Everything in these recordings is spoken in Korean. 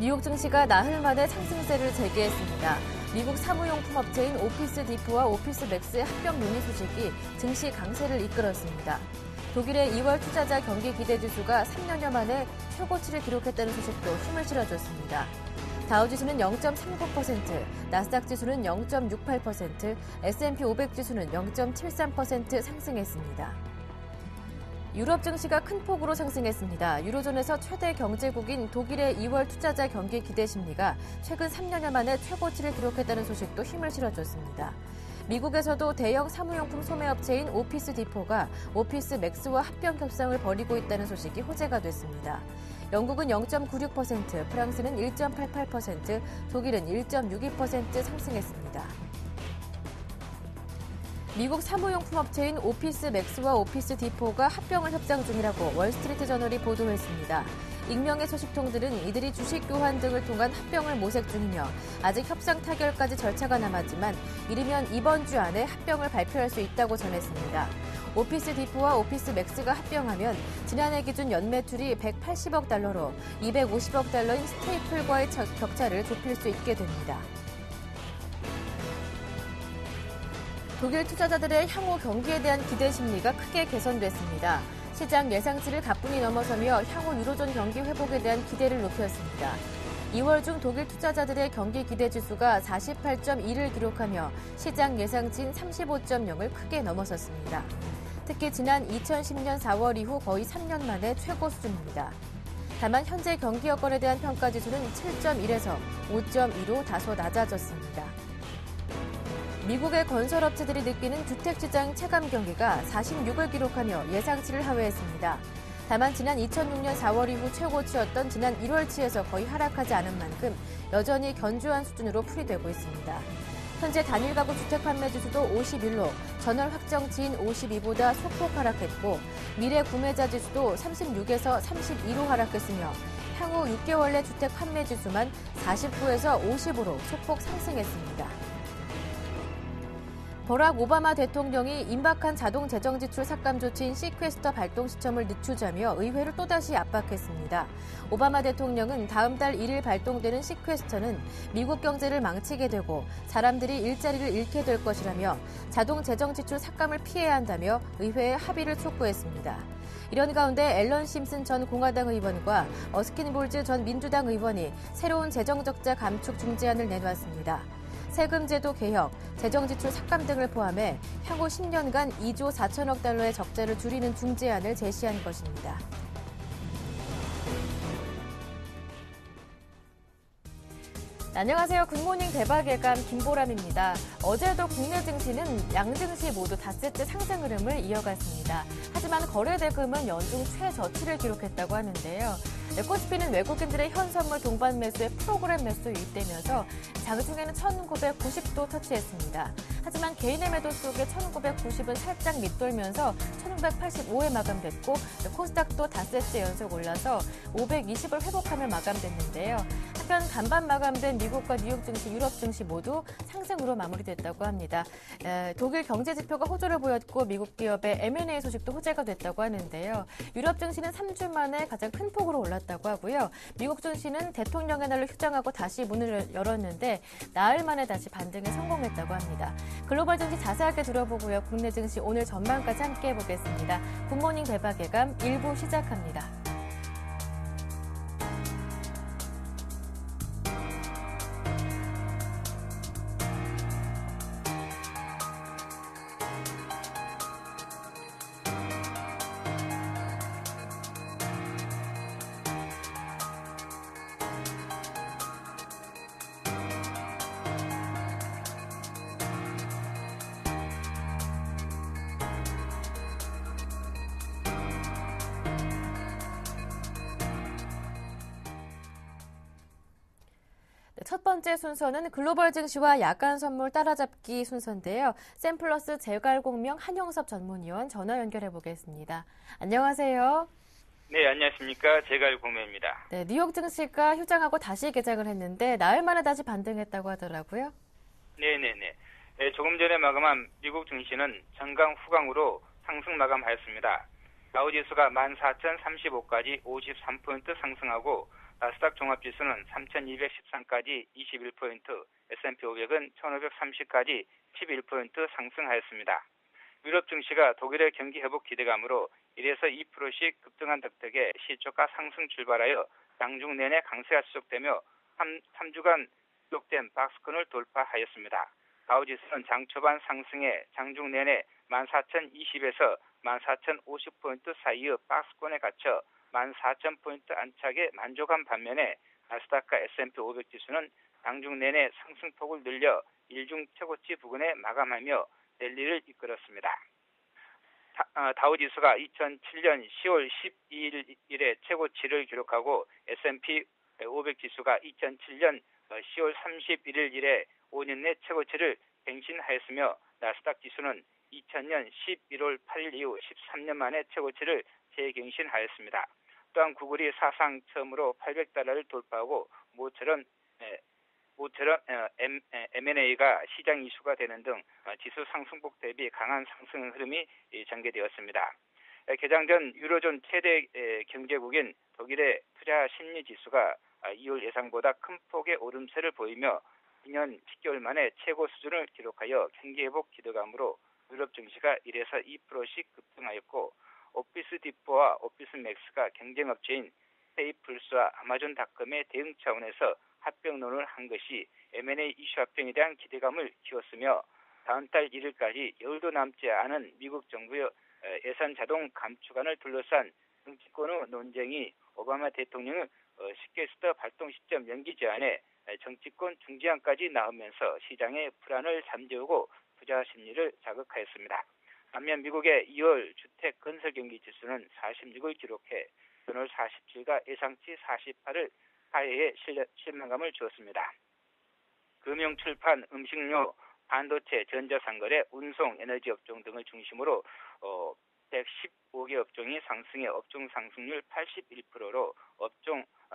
뉴욕 증시가 나흘 만에 상승세를 재개했습니다. 미국 사무용품 업체인 오피스 디포와 오피스 맥스의 합병 논의 소식이 증시 강세를 이끌었습니다. 독일의 2월 투자자 경기 기대지수가 3년여 만에 최고치를 기록했다는 소식도 힘을 실어줬습니다. 다우지수는 0.39%, 나스닥 지수는 0.68%, S&P 500 지수는 0.73% 상승했습니다. 유럽 증시가 큰 폭으로 상승했습니다. 유로존에서 최대 경제국인 독일의 2월 투자자 경기 기대 심리가 최근 3년여 만에 최고치를 기록했다는 소식도 힘을 실어줬습니다. 미국에서도 대형 사무용품 소매업체인 오피스 디포가 오피스 맥스와 합병 협상을 벌이고 있다는 소식이 호재가 됐습니다. 영국은 0.96%, 프랑스는 1.88%, 독일은 1.62% 상승했습니다. 미국 사무용품 업체인 오피스 맥스와 오피스 디포가 합병을 협상 중이라고 월스트리트 저널이 보도했습니다. 익명의 소식통들은 이들이 주식 교환 등을 통한 합병을 모색 중이며 아직 협상 타결까지 절차가 남았지만 이르면 이번 주 안에 합병을 발표할 수 있다고 전했습니다. 오피스 디포와 오피스 맥스가 합병하면 지난해 기준 연매출이 180억 달러로 250억 달러인 스테이플과의 격차를 좁힐 수 있게 됩니다. 독일 투자자들의 향후 경기에 대한 기대 심리가 크게 개선됐습니다. 시장 예상치를 가뿐히 넘어서며 향후 유로존 경기 회복에 대한 기대를 높였습니다. 2월 중 독일 투자자들의 경기 기대 지수가 48.2를 기록하며 시장 예상치인 35.0을 크게 넘어섰습니다. 특히 지난 2010년 4월 이후 거의 3년 만에 최고 수준입니다. 다만 현재 경기 여건에 대한 평가 지수는 7.1에서 5.2로 다소 낮아졌습니다. 미국의 건설업체들이 느끼는 주택시장 체감 경기가 46을 기록하며 예상치를 하회했습니다. 다만 지난 2006년 4월 이후 최고치였던 지난 1월치에서 거의 하락하지 않은 만큼 여전히 견조한 수준으로 풀이되고 있습니다. 현재 단일 가구 주택 판매 지수도 51로 전월 확정치인 52보다 소폭 하락했고 미래 구매자 지수도 36에서 32로 하락했으며 향후 6개월 내 주택 판매 지수만 49에서 50으로 소폭 상승했습니다. 버락 오바마 대통령이 임박한 자동 재정 지출 삭감 조치인 시퀘스터 발동 시점을 늦추자며 의회를 또다시 압박했습니다. 오바마 대통령은 다음 달 1일 발동되는 시퀘스터는 미국 경제를 망치게 되고 사람들이 일자리를 잃게 될 것이라며 자동 재정 지출 삭감을 피해야 한다며 의회의 합의를 촉구했습니다. 이런 가운데 앨런 심슨 전 공화당 의원과 어스킨 볼즈 전 민주당 의원이 새로운 재정 적자 감축 중재안을 내놓았습니다. 세금 제도 개혁, 재정 지출 삭감 등을 포함해 향후 10년간 2조 4천억 달러의 적자를 줄이는 중재안을 제시한 것입니다. 안녕하세요. 굿모닝 대박 예감 김보람입니다. 어제도 국내 증시는 양증시 모두 닷새째 상승 흐름을 이어갔습니다. 하지만 거래 대금은 연중 최저치를 기록했다고 하는데요. 코스피는 외국인들의 현선물 동반 매수에 프로그램 매수 유입되면서 장중에는 1990도 터치했습니다. 하지만 개인의 매도 속에 1990은 살짝 밑돌면서 1985에 마감됐고 코스닥도 닷새째 연속 올라서 520을 회복하며 마감됐는데요. 한편 간밤 마감된 미국과 뉴욕 증시, 유럽 증시 모두 상승으로 마무리됐다고 합니다. 독일 경제 지표가 호조를 보였고 미국 기업의 M&A 소식도 호재가 됐다고 하는데요. 유럽 증시는 3주 만에 가장 큰 폭으로 올랐다고 하고요. 미국 증시는 대통령의 날로 휴장하고 다시 문을 열었는데 나흘 만에 다시 반등에 성공했다고 합니다. 글로벌 증시 자세하게 들어보고요. 국내 증시 오늘 전망까지 함께 해보겠습니다. 굿모닝 대박 예감 1부 시작합니다. 첫 번째 순서는 글로벌 증시와 야간 선물 따라잡기 순서인데요. 샘플러스 재갈공명 한영섭 전문위원 전화 연결해 보겠습니다. 안녕하세요. 네, 안녕하십니까. 재갈공명입니다. 네, 뉴욕 증시가 휴장하고 다시 개장을 했는데 나흘 만에 다시 반등했다고 하더라고요. 네네네. 네, 조금 전에 마감한 미국 증시는 전강 후강으로 상승 마감하였습니다. 다우지수가 14,035까지 53% 상승하고 나스닥 종합지수는 3,213까지 21포인트, S&P 500은 1,530까지 11포인트 상승하였습니다. 유럽 증시가 독일의 경기 회복 기대감으로 1에서 2%씩 급등한 덕택에 시초가 상승 출발하여 장중 내내 강세가 지속되며 3주간 지속된 박스권을 돌파하였습니다. 다우지수는 장 초반 상승에 장중 내내 14,020에서 14,050포인트 사이의 박스권에 갇혀 14,000포인트 안착에 만족한 반면에 나스닥과 S&P 500 지수는 장중 내내 상승폭을 늘려 일중 최고치 부근에 마감하며 랠리를 이끌었습니다. 다우지수가 2007년 10월 12일에 최고치를 기록하고 S&P 500 지수가 2007년 10월 31일 이래 5년 내 최고치를 갱신하였으며 나스닥 지수는 2000년 11월 8일 이후 13년 만에 최고치를 재갱신하였습니다. 또한 구글이 사상 처음으로 800달러를 돌파하고 모처럼 M&A가 시장 이슈가 되는 등 지수 상승폭 대비 강한 상승 흐름이 전개되었습니다. 개장 전 유로존 최대 경제국인 독일의 투자 심리 지수가 2월 예상보다 큰 폭의 오름세를 보이며 2년 10개월 만에 최고 수준을 기록하여 경기 회복 기대감으로 유럽 증시가 1에서 2%씩 급등하였고 오피스 디포와 오피스 맥스가 경쟁업체인 스테이플스와 아마존닷컴의 대응 차원에서 합병론을 한 것이 M&A 이슈 합병에 대한 기대감을 키웠으며 다음 달 1일까지 열도 남지 않은 미국 정부의 예산 자동 감축안을 둘러싼 정치권의 논쟁이 오바마 대통령의 시계스터 발동 시점 연기 제안에 정치권 중지안까지 나오면서 시장의 불안을 잠재우고 투자 심리를 자극하였습니다. 반면 미국의 2월 주택 건설 경기 지수는 46을 기록해 전월 47가 예상치 48을 하회에 실망감을 주었습니다. 금융, 출판, 음식료, 반도체, 전자상거래, 운송, 에너지 업종 등을 중심으로 115개 업종이 상승해 업종 상승률 81%로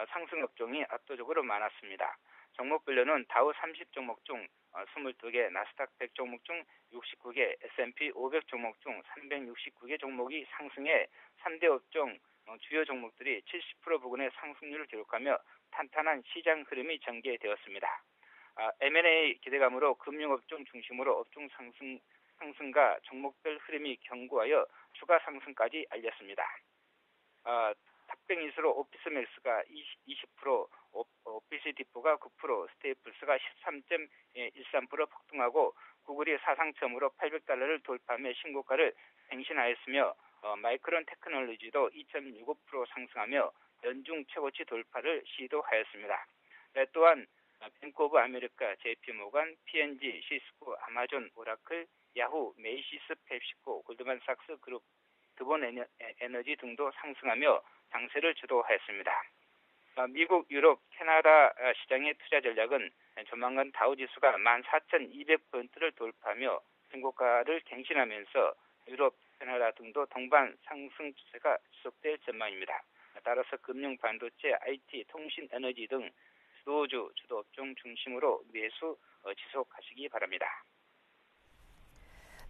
상승 업종이 압도적으로 많았습니다. 종목별로는 다우 30종목 중 22개, 나스닥 100 종목 중 69개, S&P 500 종목 중 369개 종목이 상승해 3대 업종 주요 종목들이 70% 부근의 상승률을 기록하며 탄탄한 시장 흐름이 전개되었습니다. M&A 기대감으로 금융업종 중심으로 업종 상승과 종목별 흐름이 견고하여 추가 상승까지 알렸습니다. 탑병인수로 오피스맥스가 20%, 오피스 디포가 9%, 스테이플스가 13.13% 폭등하고 구글이 사상 처음으로 800달러를 돌파하며 신고가를 갱신하였으며 마이크론 테크놀로지도 2.65% 상승하며 연중 최고치 돌파를 시도하였습니다. 또한 뱅크 오브 아메리카, JP모간, P&G, 시스코, 아마존, 오라클, 야후, 메이시스, 펩시코, 골드만삭스 그룹, 드본 에너지 등도 상승하며 장세를 주도하였습니다. 미국, 유럽, 캐나다 시장의 투자 전략은 조만간 다우지수가 14,200포인트를 돌파하며 신고가를 갱신하면서 유럽, 캐나다 등도 동반 상승 추세가 지속될 전망입니다. 따라서 금융, 반도체, IT, 통신, 에너지 등 주도주, 주도업종 중심으로 매수 지속하시기 바랍니다.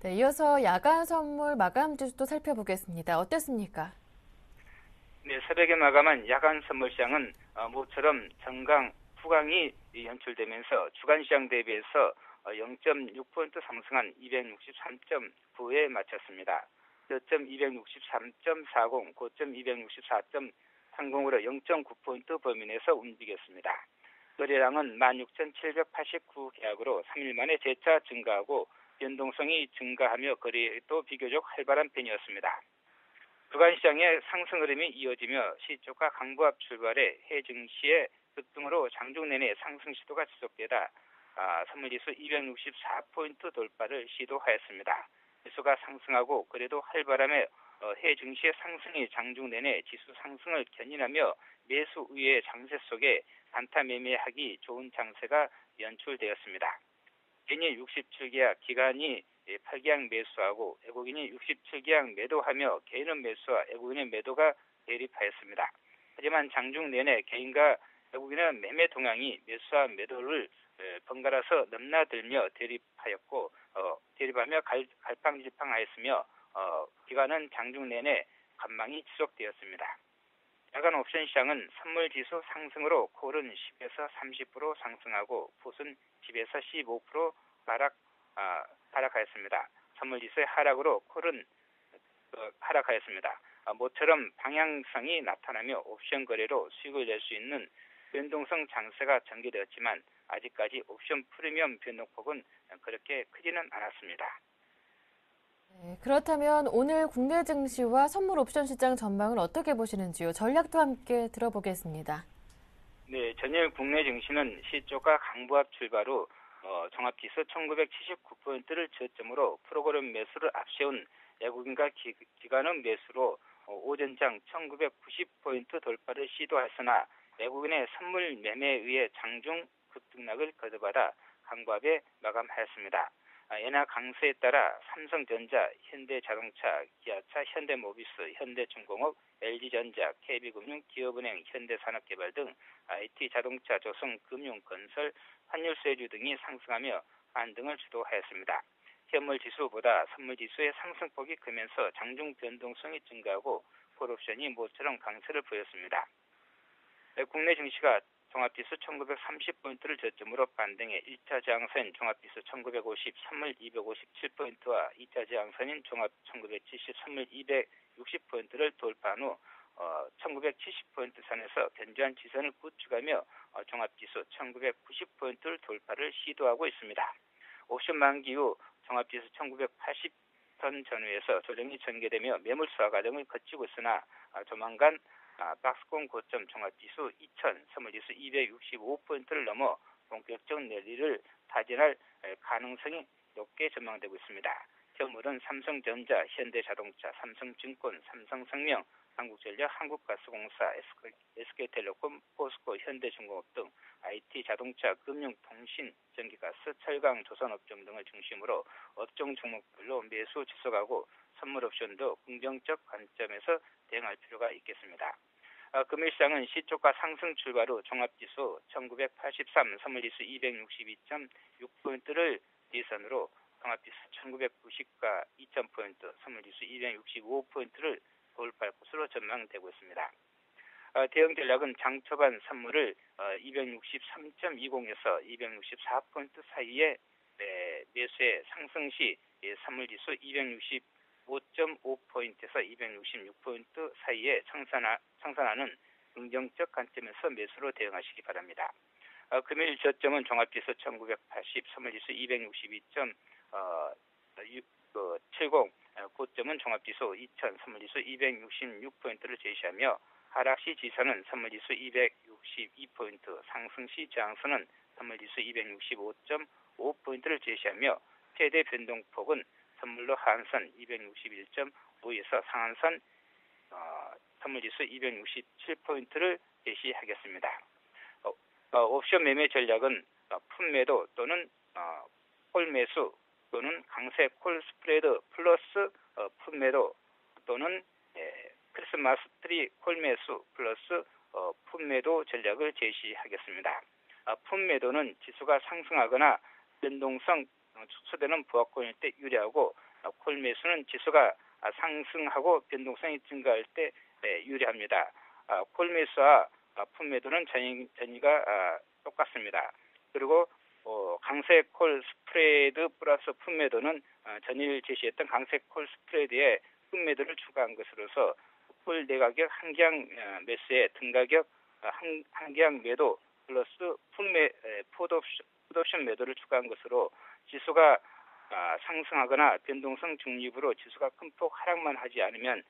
네, 이어서 야간 선물 마감 지수도 살펴보겠습니다. 어땠습니까? 네, 새벽에 마감한 야간 선물 시장은 모처럼 정강, 후강이 연출되면서 주간 시장 대비해서 0.6포인트 상승한 263.9에 마쳤습니다. 저점 263.40, 고점 264.30으로 0.9포인트 범위 내에서 움직였습니다. 거래량은 16,789 계약으로 3일 만에 재차 증가하고 변동성이 증가하며 거래도 비교적 활발한 편이었습니다. 주간시장의 상승 흐름이 이어지며 시초가 강보합 출발해 해외 증시의 급등으로 장중 내내 상승 시도가 지속되다 선물지수 264포인트 돌파를 시도하였습니다. 지수가 상승하고 그래도 활발함에 해외 증시의 상승이 장중 내내 지수 상승을 견인하며 매수 우위의 장세 속에 단타 매매하기 좋은 장세가 연출되었습니다. 개인이 67계약, 기관이 8계약 매수하고 외국인이 67계약 매도하며 개인은 매수와 외국인의 매도가 대립하였습니다. 하지만 장중 내내 개인과 외국인의 매매 동향이 매수와 매도를 번갈아서 넘나들며 대립하며 갈팡질팡하였으며 기관은 장중 내내 관망이 지속되었습니다. 야간 옵션 시장은 선물지수 상승으로 콜은 10에서 30% 상승하고 풋은 10에서 15% 하락하였습니다. 선물지수의 하락으로 콜은 하락하였습니다. 모처럼 방향성이 나타나며 옵션 거래로 수익을 낼 수 있는 변동성 장세가 전개되었지만 아직까지 옵션 프리미엄 변동폭은 그렇게 크지는 않았습니다. 네, 그렇다면 오늘 국내 증시와 선물 옵션 시장 전망을 어떻게 보시는지요? 전략도 함께 들어보겠습니다. 네, 전일 국내 증시는 시초가 강보합 출발 후 종합지수 1979포인트를 저점으로 프로그램 매수를 앞세운 외국인과 기관은 매수로 오전장 1990포인트 돌파를 시도했으나 외국인의 선물 매매에 의해 장중 급등락을 거듭받아 강보합에 마감하였습니다. 엔화 강세에 따라 삼성전자, 현대자동차, 기아차, 현대모비스, 현대중공업, LG전자, KB금융, 기업은행, 현대산업개발 등 IT, 자동차, 조성, 금융, 건설, 환율세주 등이 상승하며 반등을 주도하였습니다. 현물지수보다 선물지수의 상승폭이 크면서 장중 변동성이 증가하고 콜옵션이 모처럼 강세를 보였습니다. 국내 증시가 종합지수 1930포인트를 저점으로 반등해 1차 저항선 종합지수 1950 선물 257포인트와 2차 저항선인 종합 1970 선물 260포인트를 돌파한 후 1970포인트 선에서 견조한 지선을 구축하며 종합지수 1990포인트를 돌파를 시도하고 있습니다. 옵션 만기 후 종합지수 1980선 전후에서 조정이 전개되며 매물 수화 과정을 거치고 있으나 조만간 박스권 고점 종합지수 2000, 선물지수 265포인트를 넘어 본격적 내리를 타진할 가능성이 높게 전망되고 있습니다. 현물은 삼성전자, 현대자동차, 삼성증권, 삼성생명, 한국전력, 한국가스공사, SK텔레콤, 포스코, 현대중공업 등 IT, 자동차, 금융, 통신, 전기가스, 철강, 조선업종 등을 중심으로 업종 종목별로 매수 지속하고 선물 옵션도 긍정적 관점에서 대응할 필요가 있겠습니다. 금일시장은 시초가 상승 출발 후 종합지수 1983, 선물지수 262.6포인트를 예선으로 종합지수 1990과 2000포인트, 선물지수 265포인트를 돌파할 것으로 전망되고 있습니다. 대응 전략은 장 초반 선물을 263.20에서 264포인트 사이에 매수해 상승 시 선물지수 265.5포인트에서 266포인트 사이에 청산하는 긍정적 관점에서 매수로 대응하시기 바랍니다. 금일 저점은 종합지수 1980, 선물지수 262.70, 고점은 종합지수 2000, 선물지수 266포인트를 제시하며 하락시 지선은 선물지수 262포인트, 상승시 저항선은 선물지수 265.5포인트를 제시하며 최대 변동폭은 선물로 하한선 261.5에서 상한선 선물지수 267포인트를 제시하겠습니다. 옵션 매매 전략은 풋매도 또는 콜매수 또는 강세 콜 스프레드 플러스 풋매도 또는 크리스마스 트리 콜매수 플러스 풋매도 전략을 제시하겠습니다. 풋매도는 지수가 상승하거나 변동성 축소되는 부합권일 때 유리하고 콜매수는 지수가 상승하고 변동성이 증가할 때 유리합니다. 콜매수와 풋매도는 전이가 똑같습니다. 그리고 강세 콜 스프레드 플러스 풋매도는 전일 제시했던 강세 콜 스프레드에 풋매도를 추가한 것으로서 콜 내가격 한기양 매수에 등가격 한기양 매도 플러스 풋옵션 매도를 추가한 것으로 지수가 상승하거나 변동성 중립으로 지수가 큰 폭 하락만 하지 않으면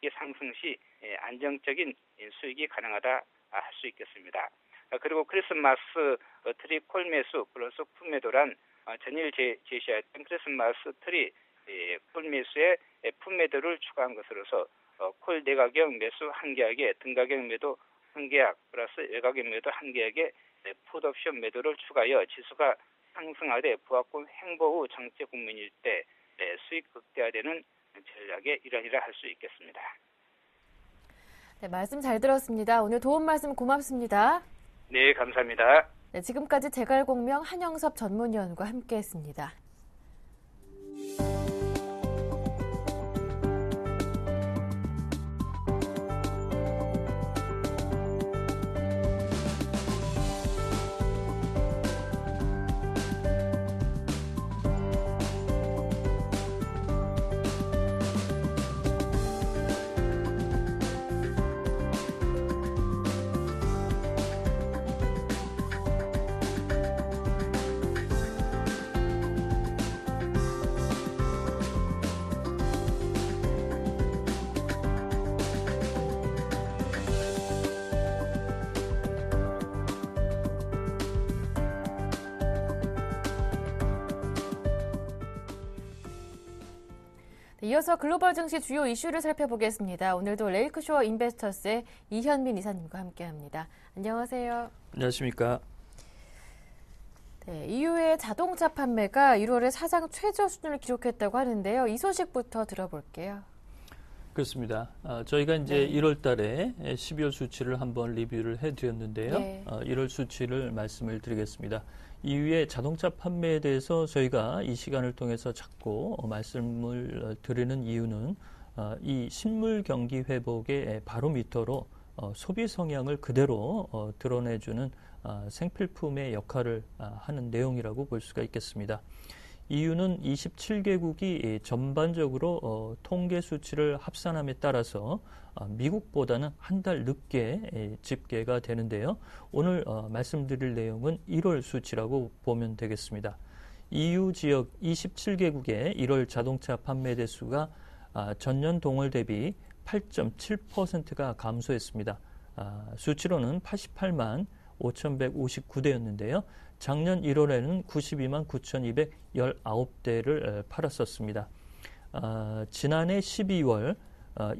이 상승 시 안정적인 수익이 가능하다 할 수 있겠습니다. 그리고 크리스마스 트리 콜 매수 플러스 풋 매도란 전일 제시했던 크리스마스 트리 콜 매수에 풋 매도를 추가한 것으로서 콜 내가격 매수 한 계약에 등가격 매도 한 계약 플러스 외가격 매도 한 계약에 풋옵션 매도를 추가하여 지수가 상승하되 부합권 횡보 후 정체 국면일 때 수익 극대화되는 전략에 이러이러 할 수 있겠습니다. 네, 말씀 잘 들었습니다. 오늘 도움 말씀 고맙습니다. 네, 감사합니다. 네, 지금까지 제갈공명 한영섭 전문위원과 함께했습니다. 이어서 글로벌 증시 주요 이슈를 살펴보겠습니다. 오늘도 레이크쇼어 인베스터스의 이현민 이사님과 함께합니다. 안녕하세요. 안녕하십니까. 네, EU의 자동차 판매가 1월에 사상 최저 수준을 기록했다고 하는데요. 이 소식부터 들어볼게요. 그렇습니다. 저희가 이제 1월 달에 12월 수치를 한번 리뷰를 해드렸는데요. 네. 1월 수치를 말씀을 드리겠습니다. EU의 자동차 판매에 대해서 저희가 이 시간을 통해서 자꾸 말씀을 드리는 이유는 이 실물 경기 회복의 바로미터로 소비 성향을 그대로 드러내주는 생필품의 역할을 하는 내용이라고 볼 수가 있겠습니다. EU는 27개국이 전반적으로 통계 수치를 합산함에 따라서 미국보다는 한 달 늦게 집계가 되는데요. 오늘 말씀드릴 내용은 1월 수치라고 보면 되겠습니다. EU 지역 27개국의 1월 자동차 판매 대수가 전년 동월 대비 8.7%가 감소했습니다. 수치로는 88만 5,159대였는데요. 작년 1월에는 92만 9,219대를 팔았었습니다. 지난해 12월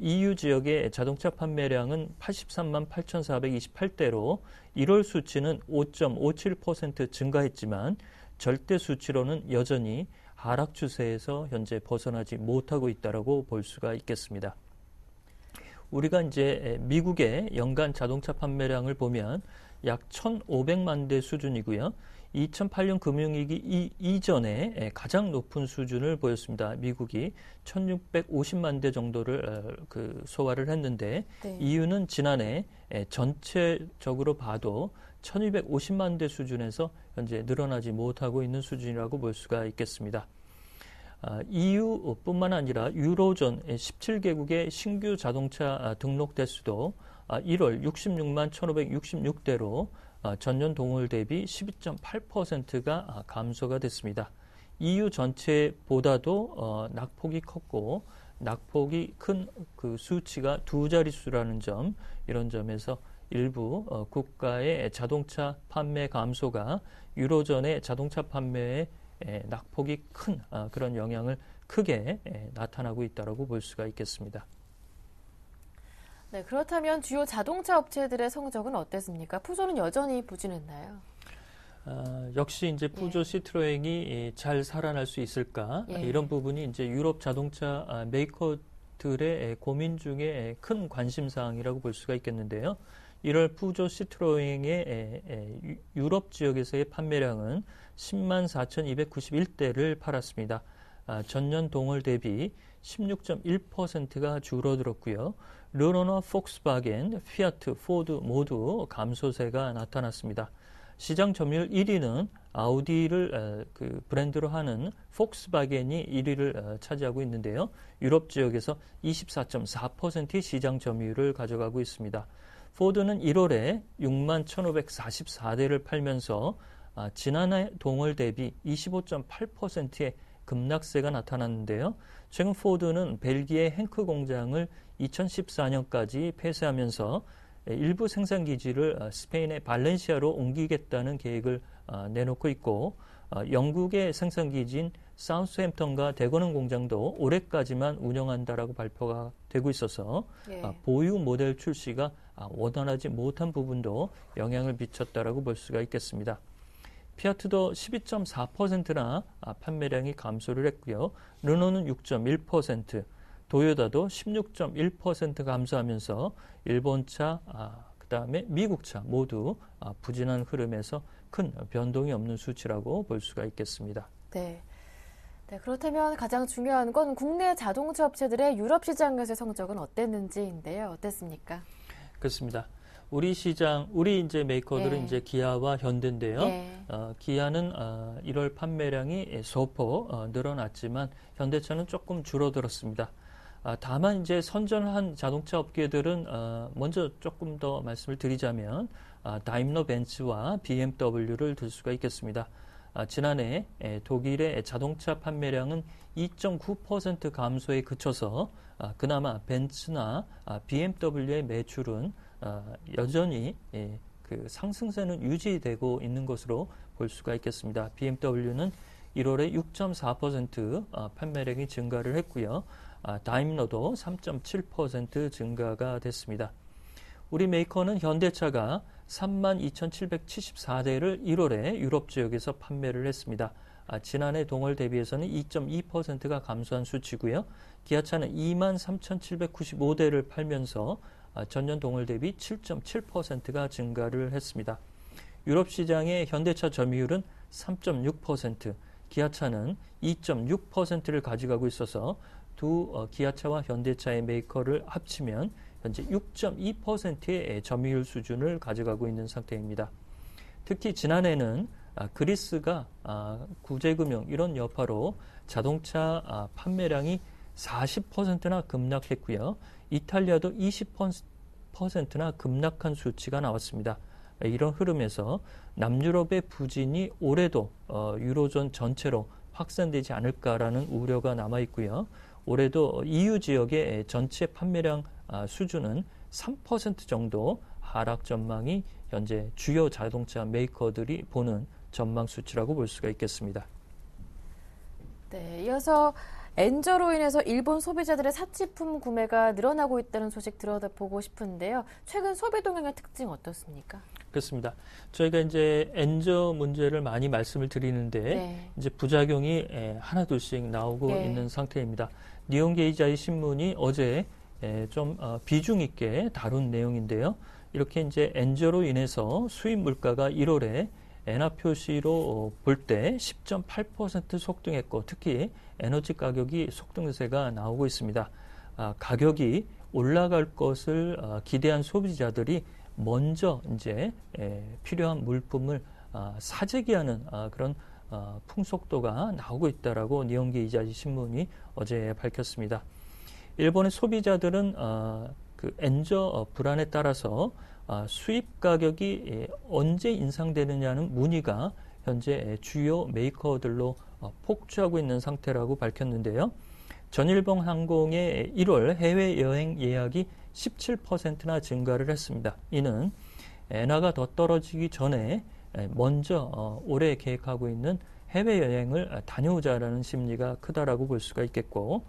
EU 지역의 자동차 판매량은 83만 8,428대로 1월 수치는 5.57% 증가했지만 절대 수치로는 여전히 하락 추세에서 현재 벗어나지 못하고 있다고 볼 수가 있겠습니다. 우리가 이제 미국의 연간 자동차 판매량을 보면 약 1,500만 대 수준이고요. 2008년 금융위기 이전에 가장 높은 수준을 보였습니다. 미국이 1,650만 대 정도를 소화를 했는데 네. EU는 지난해 전체적으로 봐도 1,250만 대 수준에서 현재 늘어나지 못하고 있는 수준이라고 볼 수가 있겠습니다. EU뿐만 아니라 유로존 17개국의 신규 자동차 등록 대수도 1월 66만 1,566대로 전년 동월 대비 12.8%가 감소가 됐습니다. EU 전체보다도 낙폭이 컸고 낙폭이 큰 그 수치가 두 자릿수라는 점, 이런 점에서 일부 국가의 자동차 판매 감소가 유로존의 자동차 판매에 낙폭이 큰 그런 영향을 크게 나타나고 있다고 볼 수가 있겠습니다. 네, 그렇다면 주요 자동차 업체들의 성적은 어땠습니까? 푸조는 여전히 부진했나요? 역시 이제 푸조 시트로행이 잘 살아날 수 있을까? 이런 부분이 이제 유럽 자동차 메이커들의 고민 중에 큰 관심 사항이라고 볼 수가 있겠는데요. 1월 푸조 시트로행의 유럽 지역에서의 판매량은 10만 4,291대를 팔았습니다. 전년 동월 대비 16.1%가 줄어들었고요. 르노나 폭스바겐, 피아트, 포드 모두 감소세가 나타났습니다. 시장 점유율 1위는 아우디를 브랜드로 하는 폭스바겐이 1위를 차지하고 있는데요. 유럽 지역에서 24.4%의 시장 점유율을 가져가고 있습니다. 포드는 1월에 6만 1,544대를 팔면서 지난해 동월 대비 25.8%의 급락세가 나타났는데요. 최근 포드는 벨기에 행크 공장을 2014년까지 폐쇄하면서 일부 생산 기지를 스페인의 발렌시아로 옮기겠다는 계획을 내놓고 있고, 영국의 생산 기지인 사우스햄턴과 대거능 공장도 올해까지만 운영한다라고 발표가 되고 있어서 보유 모델 출시가 원활하지 못한 부분도 영향을 미쳤다라고 볼 수가 있겠습니다. 피아트도 12.4%나 판매량이 감소를 했고요. 르노는 6.1%, 도요타도 16.1% 감소하면서 일본차, 그다음에 미국차 모두 부진한 흐름에서 큰 변동이 없는 수치라고 볼 수가 있겠습니다. 네. 네, 그렇다면 가장 중요한 건 국내 자동차 업체들의 유럽 시장에서의 성적은 어땠는지인데요. 어땠습니까? 그렇습니다. 우리 시장, 우리 이제 메이커들은 이제 기아와 현대인데요. 기아는 1월 판매량이 소폭 늘어났지만 현대차는 조금 줄어들었습니다. 다만 이제 선전한 자동차 업계들은 먼저 조금 더 말씀을 드리자면 다임러 벤츠와 BMW를 들 수가 있겠습니다. 지난해 독일의 자동차 판매량은 2.9% 감소에 그쳐서 그나마 벤츠나 BMW의 매출은 여전히 그 상승세는 유지되고 있는 것으로 볼 수가 있겠습니다. BMW는 1월에 6.4% 판매량이 증가를 했고요. 다임러도 3.7% 증가가 됐습니다. 우리 메이커는 현대차가 32,774대를 1월에 유럽 지역에서 판매를 했습니다. 지난해 동월 대비해서는 2.2%가 감소한 수치고요. 기아차는 23,795대를 팔면서 전년 동월 대비 7.7%가 증가를 했습니다. 유럽 시장의 현대차 점유율은 3.6%, 기아차는 2.6%를 가져가고 있어서 두 기아차와 현대차의 메이커를 합치면 현재 6.2%의 점유율 수준을 가져가고 있는 상태입니다. 특히 지난해는 그리스가 구제금융 이런 여파로 자동차 판매량이 40%나 급락했고요. 이탈리아도 20%나 급락한 수치가 나왔습니다. 이런 흐름에서 남유럽의 부진이 올해도 유로존 전체로 확산되지 않을까라는 우려가 남아 있고요. 올해도 EU 지역의 전체 판매량 수준은 3% 정도 하락 전망이 현재 주요 자동차 메이커들이 보는 전망 수치라고 볼 수가 있겠습니다. 네, 이어서 엔저로 인해서 일본 소비자들의 사치품 구매가 늘어나고 있다는 소식 들어보고 싶은데요. 최근 소비 동향의 특징 어떻습니까? 그렇습니다. 저희가 이제 엔저 문제를 많이 말씀을 드리는데 네. 이제 부작용이 하나둘씩 나오고 네. 있는 상태입니다. 니혼게이자이 신문이 어제 좀 비중 있게 다룬 내용인데요. 이렇게 이제 엔저로 인해서 수입 물가가 1월에 엔화 표시로 볼 때 10.8% 속등했고 특히 에너지 가격이 속등세가 나오고 있습니다. 가격이 올라갈 것을 기대한 소비자들이 먼저 이제 필요한 물품을 사재기하는 그런 풍속도가 나오고 있다라고 니혼게이자이 신문이 어제 밝혔습니다. 일본의 소비자들은 그 엔저 불안에 따라서 수입 가격이 언제 인상되느냐는 문의가 현재 주요 메이커들로 폭주하고 있는 상태라고 밝혔는데요. 전일본 항공의 1월 해외여행 예약이 17%나 증가를 했습니다. 이는 엔화가 더 떨어지기 전에 먼저 올해 계획하고 있는 해외여행을 다녀오자라는 심리가 크다라고 볼 수가 있겠고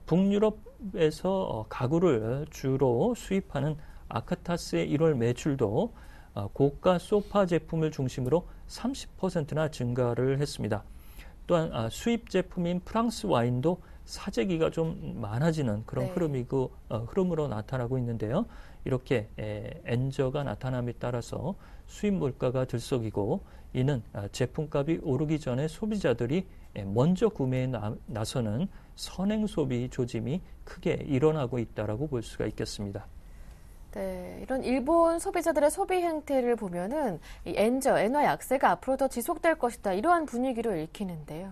북유럽에서 가구를 주로 수입하는 아크타스의 1월 매출도 고가 소파 제품을 중심으로 30%나 증가를 했습니다. 또한 수입 제품인 프랑스 와인도 사재기가 좀 많아지는 그런 네. 흐름으로 나타나고 있는데요. 이렇게 엔저가 나타남에 따라서 수입 물가가 들썩이고 이는 제품값이 오르기 전에 소비자들이 먼저 구매에 나서는 선행 소비 조짐이 크게 일어나고 있다라고 볼 수가 있겠습니다. 네, 이런 일본 소비자들의 소비 행태를 보면은 이 엔화 약세가 앞으로 더 지속될 것이다 이러한 분위기로 읽히는데요.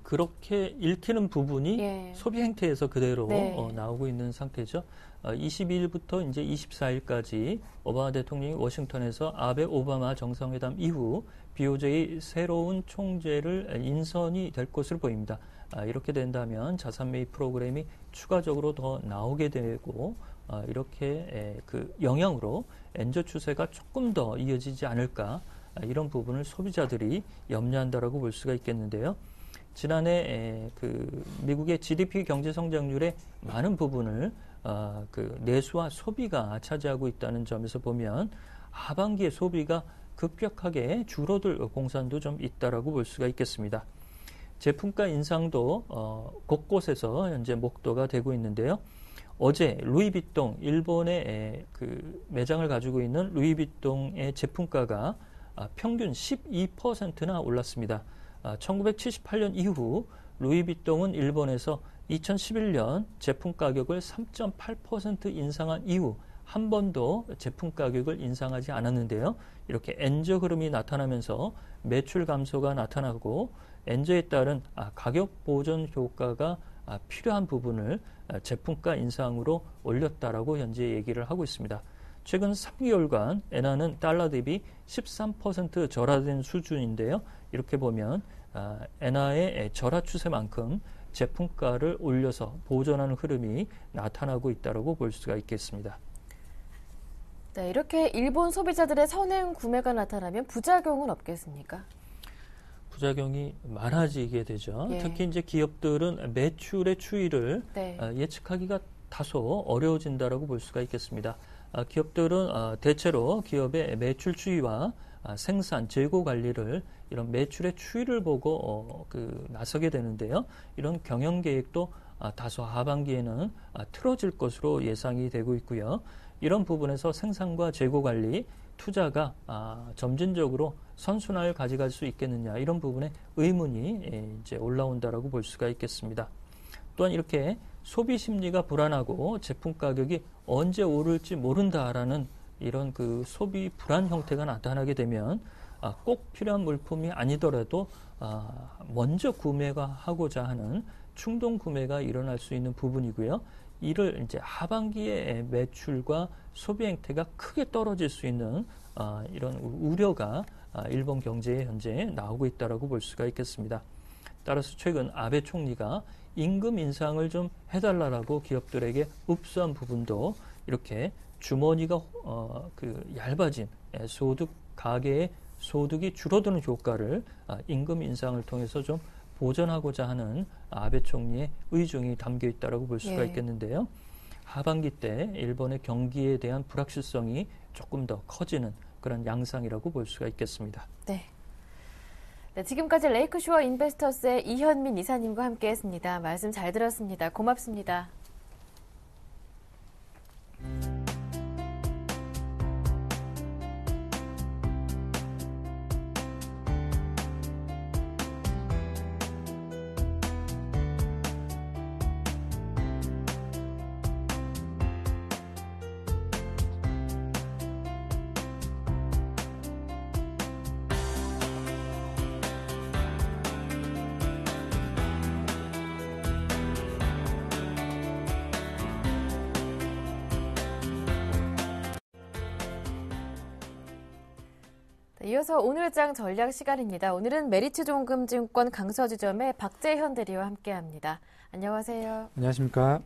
그렇게 읽히는 부분이 예. 소비 행태에서 그대로 네. 나오고 있는 상태죠. 22일부터 이제 24일까지 오바마 대통령이 워싱턴에서 아베 오바마 정상회담 이후 BOJ의 새로운 총재를 인선이 될 것으로 보입니다. 이렇게 된다면 자산 매입 프로그램이 추가적으로 더 나오게 되고 이렇게 그 영향으로 엔저 추세가 조금 더 이어지지 않을까 이런 부분을 소비자들이 염려한다라고 볼 수가 있겠는데요. 지난해 그 미국의 GDP 경제 성장률의 많은 부분을 그 내수와 소비가 차지하고 있다는 점에서 보면 하반기에 소비가 급격하게 줄어들 공산도 좀 있다라고 볼 수가 있겠습니다. 제품가 인상도 곳곳에서 현재 목도가 되고 있는데요. 어제 루이비통 일본의 그 매장을 가지고 있는 루이비통의 제품가가 평균 12%나 올랐습니다. 1978년 이후 루이비통은 일본에서 2011년 제품 가격을 3.8% 인상한 이후 한 번도 제품 가격을 인상하지 않았는데요. 이렇게 엔저 흐름이 나타나면서 매출 감소가 나타나고 엔저에 따른 가격 보존 효과가 필요한 부분을 제품가 인상으로 올렸다라고 현재 얘기를 하고 있습니다. 최근 3개월간 엔화는 달러 대비 13% 절하된 수준인데요. 이렇게 보면 엔화의 절하 추세만큼 제품가를 올려서 보존하는 흐름이 나타나고 있다고 볼 수가 있겠습니다. 네, 이렇게 일본 소비자들의 선행 구매가 나타나면 부작용은 없겠습니까? 부작용이 많아지게 되죠. 예. 특히 이제 기업들은 매출의 추이를 네. 예측하기가 다소 어려워진다라고 볼 수가 있겠습니다. 기업들은 대체로 기업의 매출 추이와 생산, 재고 관리를 이런 매출의 추이를 보고 나서게 되는데요. 이런 경영 계획도 다소 하반기에는 틀어질 것으로 예상이 되고 있고요. 이런 부분에서 생산과 재고 관리, 투자가 점진적으로 선순환을 가져갈 수 있겠느냐 이런 부분에 의문이 이제 올라온다라고 볼 수가 있겠습니다. 또한 이렇게 소비 심리가 불안하고 제품 가격이 언제 오를지 모른다라는 이런 그 소비 불안 형태가 나타나게 되면 꼭 필요한 물품이 아니더라도 먼저 구매가 하고자 하는 충동 구매가 일어날 수 있는 부분이고요. 이를 이제 하반기에 매출과 소비 행태가 크게 떨어질 수 있는 이런 우려가 일본 경제에 현재 나오고 있다라고 볼 수가 있겠습니다. 따라서 최근 아베 총리가 임금 인상을 좀 해달라고 기업들에게 읍수한 부분도 이렇게 주머니가 얇아진 가계의 소득이 줄어드는 효과를 임금 인상을 통해서 좀 보전하고자 하는 아베 총리의 의중이 담겨 있다라고 볼 수가 있겠는데요. 하반기 때 일본의 경기에 대한 불확실성이 조금 더 커지는 그런 양상이라고 볼 수가 있겠습니다. 네. 네, 지금까지 레이크쇼어 인베스터스의 이현민 이사님과 함께했습니다. 말씀 잘 들었습니다. 고맙습니다. 이어서 오늘장 전략 시간입니다. 오늘은 메리츠종금증권 강서지점의 박재현 대리와 함께합니다. 안녕하세요. 안녕하십니까.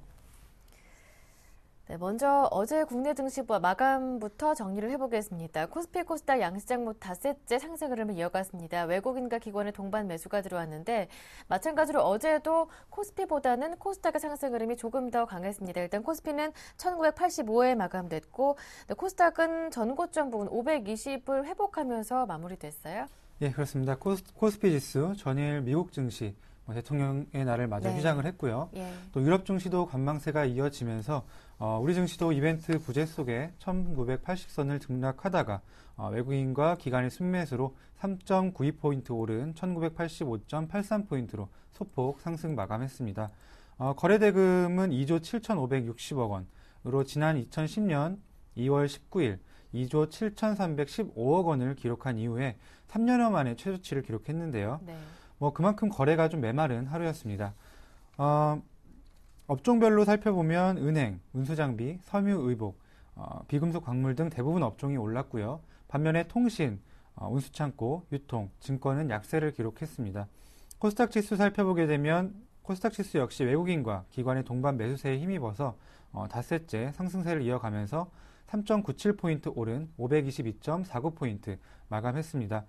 네, 먼저 어제 국내 증시 마감부터 정리를 해보겠습니다. 코스피, 코스닥 양시장 모두 닷새째 상승 흐름을 이어갔습니다. 외국인과 기관의 동반 매수가 들어왔는데 마찬가지로 어제도 코스피보다는 코스닥의 상승 흐름이 조금 더 강했습니다. 일단 코스피는 1985에 마감됐고 코스닥은 전고점 부분 520을 회복하면서 마무리됐어요. 예, 그렇습니다. 코스피 지수 전일 미국 증시 대통령의 날을 맞아 휴장을 했고요. 또 유럽 증시도 관망세가 이어지면서 우리 증시도 이벤트 부재 속에 1980선을 등락하다가 외국인과 기관의 순매수로 3.92포인트 오른 1985.83포인트로 소폭 상승 마감했습니다. 거래대금은 2조 7,560억 원으로 지난 2010년 2월 19일 2조 7,315억 원을 기록한 이후에 3년여 만에 최저치를 기록했는데요. 그만큼 거래가 좀 메마른 하루였습니다. 업종별로 살펴보면 은행, 운수장비, 섬유, 의복, 비금속 광물 등 대부분 업종이 올랐고요. 반면에 통신, 운수창고, 유통, 증권은 약세를 기록했습니다. 코스닥 지수 살펴보게 되면 코스닥 지수 역시 외국인과 기관의 동반 매수세에 힘입어서 닷새째 상승세를 이어가면서 3.97포인트 오른 522.49포인트 마감했습니다.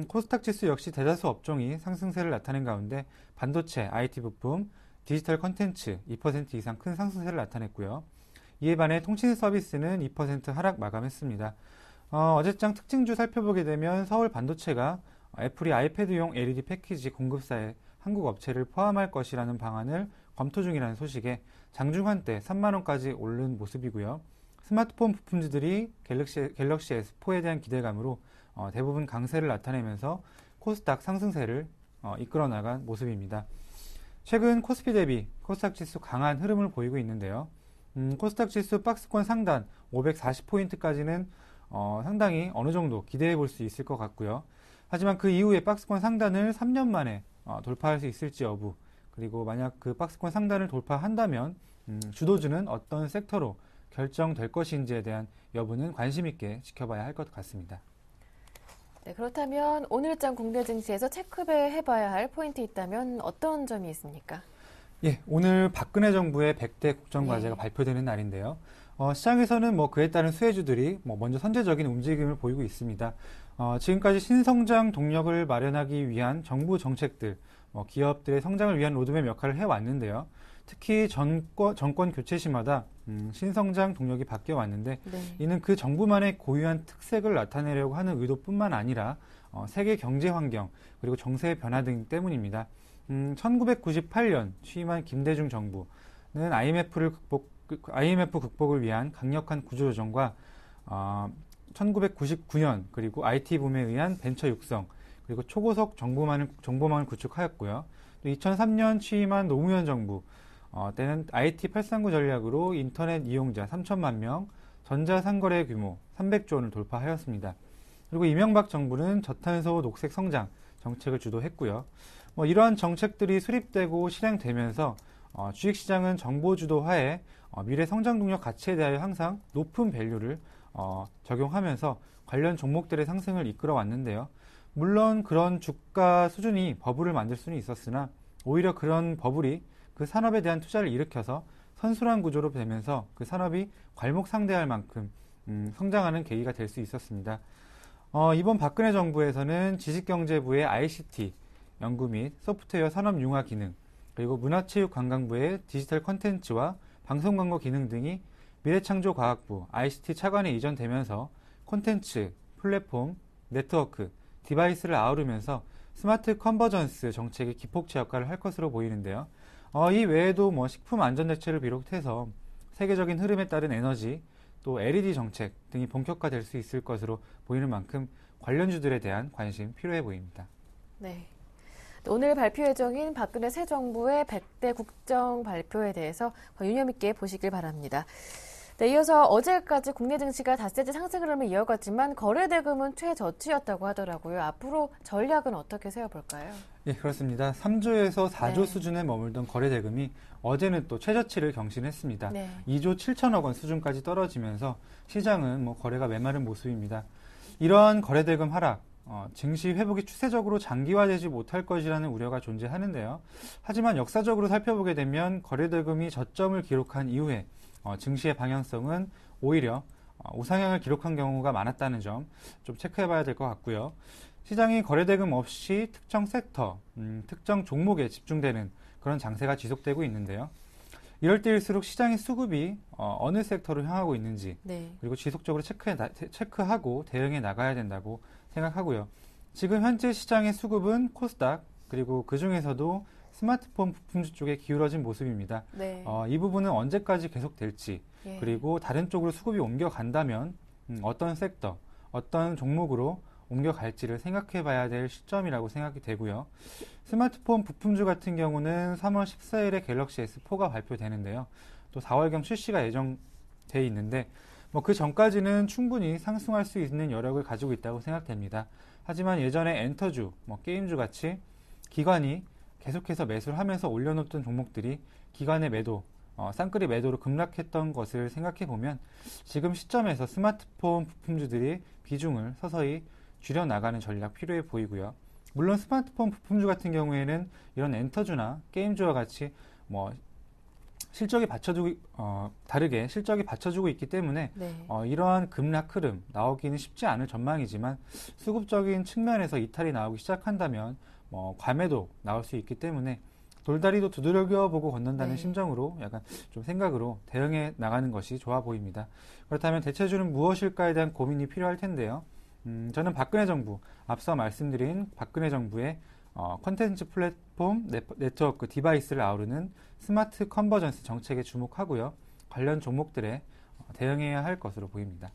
코스닥 지수 역시 대다수 업종이 상승세를 나타낸 가운데 반도체, IT 부품, 디지털 컨텐츠 2% 이상 큰 상승세를 나타냈고요. 이에 반해 통신 서비스는 2% 하락 마감했습니다. 어제장 특징주 살펴보게 되면 서울 반도체가 애플이 아이패드용 LED 패키지 공급사에 한국 업체를 포함할 것이라는 방안을 검토 중이라는 소식에 장중 한때 3만원까지 오른 모습이고요. 스마트폰 부품주들이 갤럭시 S4에 대한 기대감으로 대부분 강세를 나타내면서 코스닥 상승세를 이끌어 나간 모습입니다. 최근 코스피 대비 코스닥 지수 강한 흐름을 보이고 있는데요. 코스닥 지수 박스권 상단 540포인트까지는 상당히 어느 정도 기대해 볼 수 있을 것 같고요. 하지만 그 이후에 박스권 상단을 3년 만에 돌파할 수 있을지 여부, 그리고 만약 그 박스권 상단을 돌파한다면 주도주는 어떤 섹터로 결정될 것인지에 대한 여부는 관심 있게 지켜봐야 할 것 같습니다. 네, 그렇다면 오늘장 국내 증시에서 체크해봐야 할 포인트 있다면 어떤 점이 있습니까? 예, 오늘 박근혜 정부의 100대 국정과제가 예. 발표되는 날인데요. 시장에서는 그에 따른 수혜주들이 먼저 선제적인 움직임을 보이고 있습니다. 지금까지 신성장 동력을 마련하기 위한 정부 정책들, 기업들의 성장을 위한 로드맵 역할을 해왔는데요. 특히 정권 교체 시마다 신성장 동력이 바뀌어 왔는데 네. 이는 그 정부만의 고유한 특색을 나타내려고 하는 의도뿐만 아니라 세계 경제 환경 그리고 정세의 변화 등 때문입니다. 1998년 취임한 김대중 정부는 IMF 극복을 위한 강력한 구조조정과 1999년 그리고 IT 붐에 의한 벤처 육성 그리고 초고속 정보망을 구축하였고요. 또 2003년 취임한 노무현 정부 때는 IT 839 전략으로 인터넷 이용자 3천만 명, 전자상거래 규모 300조 원을 돌파하였습니다. 그리고 이명박 정부는 저탄소 녹색 성장 정책을 주도했고요. 이러한 정책들이 수립되고 실행되면서 주식시장은 정보주도 하에 미래 성장 동력 가치에 대하여 항상 높은 밸류를 적용하면서 관련 종목들의 상승을 이끌어 왔는데요. 물론 그런 주가 수준이 버블을 만들 수는 있었으나 오히려 그런 버블이 그 산업에 대한 투자를 일으켜서 선순환 구조로 되면서 그 산업이 괄목상대할 만큼 성장하는 계기가 될 수 있었습니다. 이번 박근혜 정부에서는 지식경제부의 ICT 연구 및 소프트웨어 산업융화 기능, 그리고 문화체육관광부의 디지털 콘텐츠와 방송광고 기능 등이 미래창조과학부 ICT 차관에 이전되면서 콘텐츠, 플랫폼, 네트워크, 디바이스를 아우르면서 스마트 컨버전스 정책의 기폭제 역할을 할 것으로 보이는데요. 이 외에도 식품 안전대책을 비롯해서 세계적인 흐름에 따른 에너지, 또 LED 정책 등이 본격화될 수 있을 것으로 보이는 만큼 관련주들에 대한 관심 필요해 보입니다. 네. 오늘 발표 예정인 박근혜 새 정부의 100대 국정 발표에 대해서 유념 있게 보시길 바랍니다. 네, 이어서 어제까지 국내 증시가 닷새째 상승 흐름을 이어갔지만 거래대금은 최저치였다고 하더라고요. 앞으로 전략은 어떻게 세워볼까요? 예, 그렇습니다. 3조에서 4조 네. 수준에 머물던 거래대금이 어제는 또 최저치를 경신했습니다. 네. 2조 7천억 원 수준까지 떨어지면서 시장은 거래가 메마른 모습입니다. 이러한 거래대금 하락, 증시 회복이 추세적으로 장기화되지 못할 것이라는 우려가 존재하는데요. 하지만 역사적으로 살펴보게 되면 거래대금이 저점을 기록한 이후에 증시의 방향성은 오히려 우상향을 기록한 경우가 많았다는 점 좀 체크해봐야 될 것 같고요. 시장이 거래대금 없이 특정 섹터, 특정 종목에 집중되는 그런 장세가 지속되고 있는데요. 이럴 때일수록 시장의 수급이 어느 섹터로 향하고 있는지 네. 그리고 지속적으로 체크하고 대응해 나가야 된다고 생각하고요. 지금 현재 시장의 수급은 코스닥 그리고 그 중에서도 스마트폰 부품주 쪽에 기울어진 모습입니다. 네. 이 부분은 언제까지 계속될지 예. 그리고 다른 쪽으로 수급이 옮겨간다면 어떤 섹터, 어떤 종목으로 옮겨갈지를 생각해봐야 될 시점이라고 생각이 되고요. 스마트폰 부품주 같은 경우는 3월 14일에 갤럭시 S4가 발표되는데요. 또 4월경 출시가 예정돼 있는데 그 전까지는 충분히 상승할 수 있는 여력을 가지고 있다고 생각됩니다. 하지만 예전에 엔터주, 게임주 같이 기관이 계속해서 매수를 하면서 올려놓던 종목들이 기관의 매도, 쌍끌이 매도로 급락했던 것을 생각해보면 지금 시점에서 스마트폰 부품주들이 비중을 서서히 줄여나가는 전략 필요해 보이고요. 물론 스마트폰 부품주 같은 경우에는 이런 엔터주나 게임주와 같이 다르게 실적이 받쳐주고 있기 때문에 네. 이러한 급락 흐름 나오기는 쉽지 않을 전망이지만 수급적인 측면에서 이탈이 나오기 시작한다면 과매도 나올 수 있기 때문에 돌다리도 두드려보고 걷는다는 네. 심정으로 약간 좀 생각으로 대응해 나가는 것이 좋아 보입니다. 그렇다면 대체주는 무엇일까에 대한 고민이 필요할 텐데요. 저는 박근혜 정부, 앞서 말씀드린 박근혜 정부의 콘텐츠 플랫폼, 네트워크, 디바이스를 아우르는 스마트 컨버전스 정책에 주목하고요. 관련 종목들에 대응해야 할 것으로 보입니다.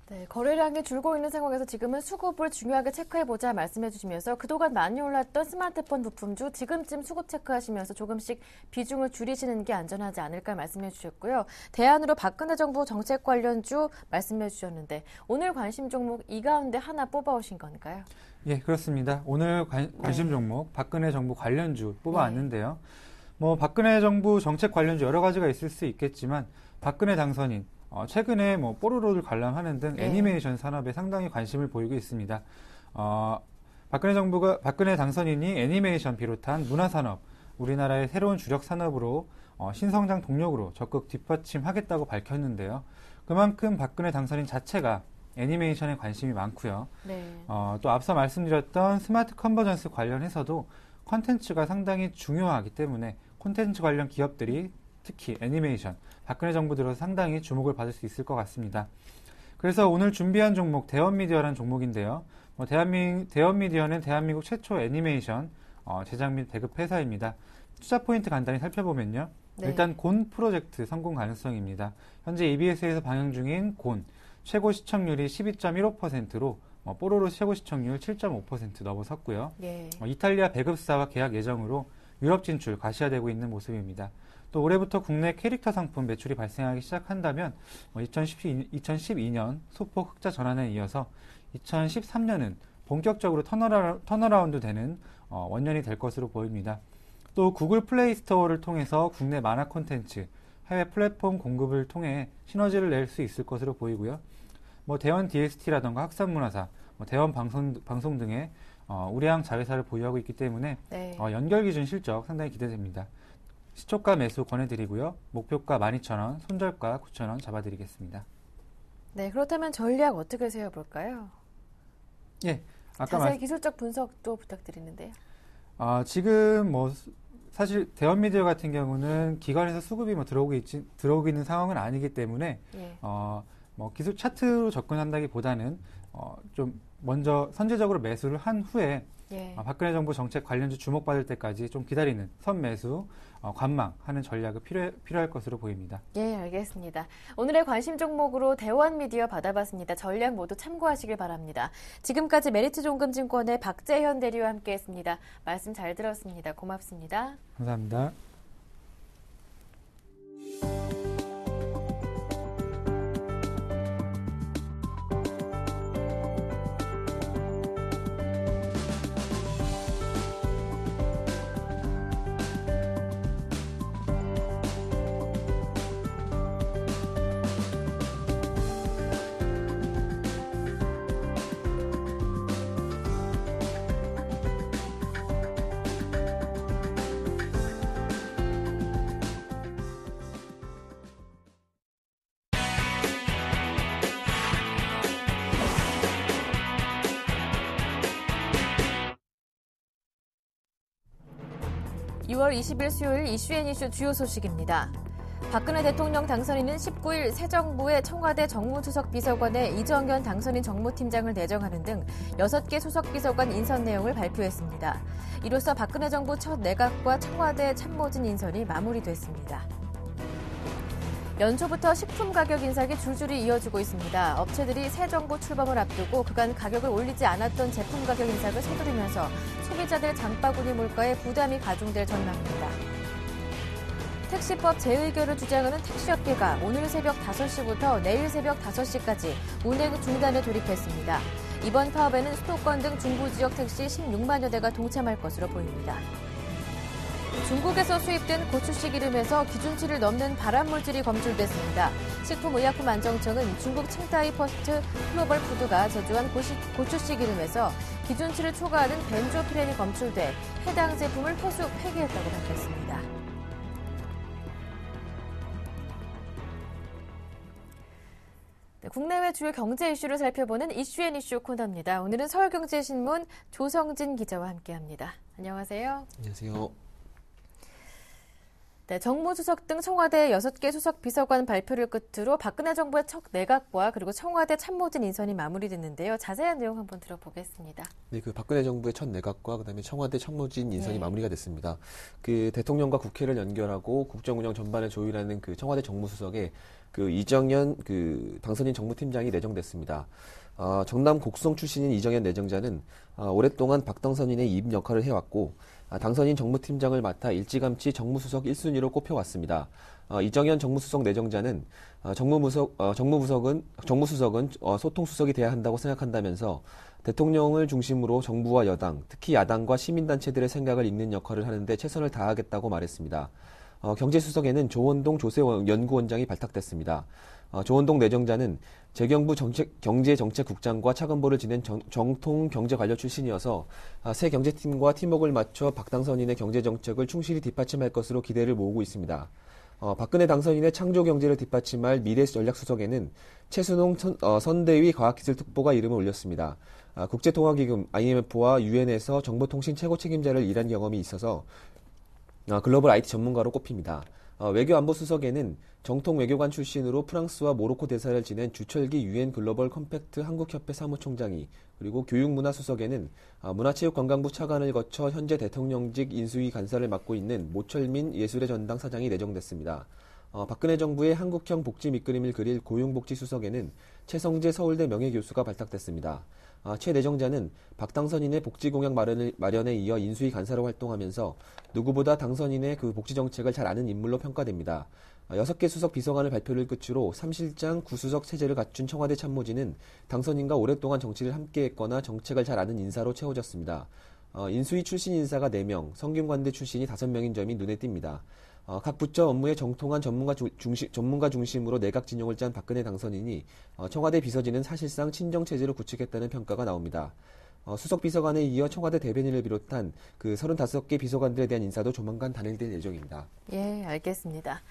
네, 거래량이 줄고 있는 상황에서 지금은 수급을 중요하게 체크해보자 말씀해 주시면서 그동안 많이 올랐던 스마트폰 부품주 지금쯤 수급 체크하시면서 조금씩 비중을 줄이시는 게 안전하지 않을까 말씀해 주셨고요. 대안으로 박근혜 정부 정책 관련주 말씀해 주셨는데 오늘 관심 종목 이 가운데 하나 뽑아오신 건가요? 예, 그렇습니다. 오늘 관심 종목 박근혜 정부 관련주 뽑아왔는데요. 박근혜 정부 정책 관련주 여러 가지가 있을 수 있겠지만 박근혜 당선인 최근에 뽀로로를 관람하는 등 애니메이션 산업에 상당히 관심을 보이고 있습니다. 박근혜 당선인이 애니메이션 비롯한 문화산업, 우리나라의 새로운 주력 산업으로 신성장 동력으로 적극 뒷받침하겠다고 밝혔는데요. 그만큼 박근혜 당선인 자체가 애니메이션에 관심이 많고요. 네. 또 앞서 말씀드렸던 스마트 컨버전스 관련해서도 콘텐츠가 상당히 중요하기 때문에 콘텐츠 관련 기업들이 특히 애니메이션, 박근혜 정부 들어서 상당히 주목을 받을 수 있을 것 같습니다. 그래서 오늘 준비한 종목 대원미디어라는 종목인데요. 대원미디어는 대한민국 최초 애니메이션 제작 및 배급 회사입니다. 투자 포인트 간단히 살펴보면요. 네. 일단 곤 프로젝트 성공 가능성입니다. 현재 EBS에서 방영 중인 곤 최고 시청률이 12.15%로 뽀로로 최고 시청률 7.5% 넘어섰고요. 예. 이탈리아 배급사와 계약 예정으로 유럽 진출 가시화되고 있는 모습입니다. 또 올해부터 국내 캐릭터 상품 매출이 발생하기 시작한다면 2012년 소폭 흑자 전환에 이어서 2013년은 본격적으로 턴어라운드 되는 원년이 될 것으로 보입니다. 또 구글 플레이 스토어를 통해서 국내 만화 콘텐츠, 해외 플랫폼 공급을 통해 시너지를 낼 수 있을 것으로 보이고요. 대원 DST라던가 학산문화사, 대원 방송 등의 우량 자회사를 보유하고 있기 때문에 네. 연결 기준 실적 상당히 기대됩니다. 시초가 매수 권해드리고요. 목표가 12,000원, 손절가 9,000원 잡아드리겠습니다. 네, 그렇다면 전략 어떻게 세워볼까요? 예, 자세히 기술적 분석도 부탁드리는데요. 지금 사실 대원미디어 같은 경우는 기관에서 수급이 들어오고 있는 상황은 아니기 때문에 예. 기술 차트로 접근한다기보다는 좀 먼저 선제적으로 매수를 한 후에 예. 박근혜 정부 정책 관련주 주목받을 때까지 좀 기다리는 선매수, 관망하는 전략이 필요할 것으로 보입니다. 예, 알겠습니다. 오늘의 관심 종목으로 대원미디어 받아봤습니다. 전략 모두 참고하시길 바랍니다. 지금까지 메리츠종금증권의 박재현 대리와 함께했습니다. 말씀 잘 들었습니다. 고맙습니다. 감사합니다. (6월 20일) 수요일 이슈앤이슈 주요 소식입니다. 박근혜 대통령 당선인은 19일 새 정부의 청와대 정무수석 비서관에 이정현 당선인 정무팀장을 내정하는 등 6개 수석 비서관 인선 내용을 발표했습니다. 이로써 박근혜 정부 첫 내각과 청와대 참모진 인선이 마무리됐습니다. 연초부터 식품 가격 인상이 줄줄이 이어지고 있습니다. 업체들이 새 정부 출범을 앞두고 그간 가격을 올리지 않았던 제품 가격 인상을 서두르면서 소비자들 장바구니 물가에 부담이 가중될 전망입니다. 택시법 재의결을 주장하는 택시업계가 오늘 새벽 5시부터 내일 새벽 5시까지 운행 중단에 돌입했습니다. 이번 파업에는 수도권 등 중부 지역 택시 16만여 대가 동참할 것으로 보입니다. 중국에서 수입된 고추씨 기름에서 기준치를 넘는 발암물질이 검출됐습니다. 식품의약품안정청은 중국 칭타이 퍼스트 글로벌 푸드가 제조한 고추씨 기름에서 기준치를 초과하는 벤조피렌이 검출돼 해당 제품을 회수 폐기했다고 밝혔습니다. 네, 국내외 주요 경제 이슈를 살펴보는 이슈앤이슈 코너입니다. 오늘은 서울경제신문 조성진 기자와 함께합니다. 안녕하세요. 안녕하세요. 네, 정무수석 등 청와대 6개 수석 비서관 발표를 끝으로 박근혜 정부의 첫 내각과 그리고 청와대 참모진 인선이 마무리됐는데요. 자세한 내용 한번 들어보겠습니다. 네, 박근혜 정부의 첫 내각과 그다음에 청와대 참모진 인선이 네. 마무리가 됐습니다. 대통령과 국회를 연결하고 국정 운영 전반을 조율하는 청와대 정무수석에 이정현 당선인 정무팀장이 내정됐습니다. 전남 곡성 출신인 이정현 내정자는 오랫동안 박 당선인의 입 역할을 해왔고 당선인 정무팀장을 맡아 일찌감치 정무수석 1순위로 꼽혀왔습니다. 이정현 정무수석 내정자는 정무수석은 소통수석이 돼야 한다고 생각한다면서 대통령을 중심으로 정부와 여당, 특히 야당과 시민단체들의 생각을 읽는 역할을 하는데 최선을 다하겠다고 말했습니다. 경제수석에는 조원동 조세연구원장이 발탁됐습니다. 조원동 내정자는 재경부 경제정책국장과 차관보를 지낸 정통 경제관료 출신이어서 새 경제팀과 팀워크를 맞춰 박 당선인의 경제정책을 충실히 뒷받침할 것으로 기대를 모으고 있습니다. 박근혜 당선인의 창조경제를 뒷받침할 미래전략수석에는 최순홍 선대위 과학기술특보가 이름을 올렸습니다. 국제통화기금 IMF와 유엔에서 정보통신 최고 책임자를 일한 경험이 있어서 글로벌 IT 전문가로 꼽힙니다. 외교안보수석에는 정통 외교관 출신으로 프랑스와 모로코 대사를 지낸 주철기 유엔 글로벌 컴팩트 한국협회 사무총장이, 그리고 교육문화수석에는 문화체육관광부 차관을 거쳐 현재 대통령직 인수위 간사를 맡고 있는 모철민 예술의 전당 사장이 내정됐습니다. 박근혜 정부의 한국형 복지 밑그림을 그릴 고용복지수석에는 최성재 서울대 명예교수가 발탁됐습니다. 최 내정자는 박 당선인의 복지공약 마련에 이어 인수위 간사로 활동하면서 누구보다 당선인의 그 복지정책을 잘 아는 인물로 평가됩니다. 6개 수석 비서관을 발표를 끝으로 3실장 9수석 체제를 갖춘 청와대 참모진은 당선인과 오랫동안 정치를 함께했거나 정책을 잘 아는 인사로 채워졌습니다. 인수위 출신 인사가 4명, 성균관대 출신이 5명인 점이 눈에 띕니다. 각 부처 업무에 정통한 전문가 중심으로 내각 진영을 짠 박근혜 당선인이 청와대 비서진은 사실상 친정체제로 구축했다는 평가가 나옵니다. 수석 비서관에 이어 청와대 대변인을 비롯한 그 35개 비서관들에 대한 인사도 조만간 단행될 예정입니다. 예, 알겠습니다.